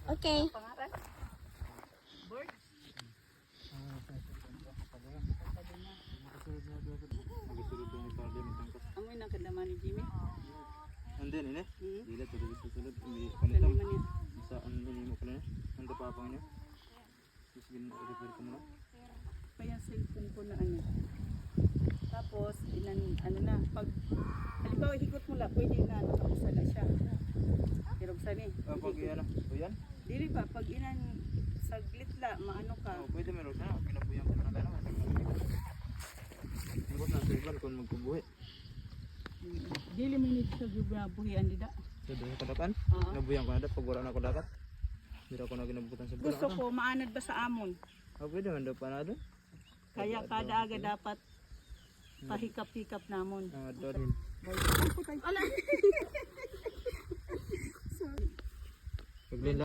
Okay. Pangalan? Bird? Amoy na kadama ni Jimmy. Andin ini. Hmm. Dila tuloy sa sulod. May Kanina palitam. man yan. Saan ini mo pala? Ando pa pa niyo. Sige na repair ko muna. Pa yung cellphone ko na ano. Tapos, ano na, pag, halimbawa hikot mo lang, pwede na, nakausa na siya. Pero saan eh? Pag yan. O yan. Dili ba, pag inan, saglit la, maano ka. Oh, pwede meron na. Pinabuyan ko na tayo. Ibot na sa iban kung magkubuhi. Dili minute sa buhian dida. So doon sa kadakan. Oo. Nabuyan ko na dapat pag wala na ako dagat. Hindi ako na ginabutan sa bulan. Gusto ko, maanad ba sa amon? Oh, pwede man daw pa na doon. Kaya kada aga dapat pahikap-hikap namon. Doon. Ala! Paglila.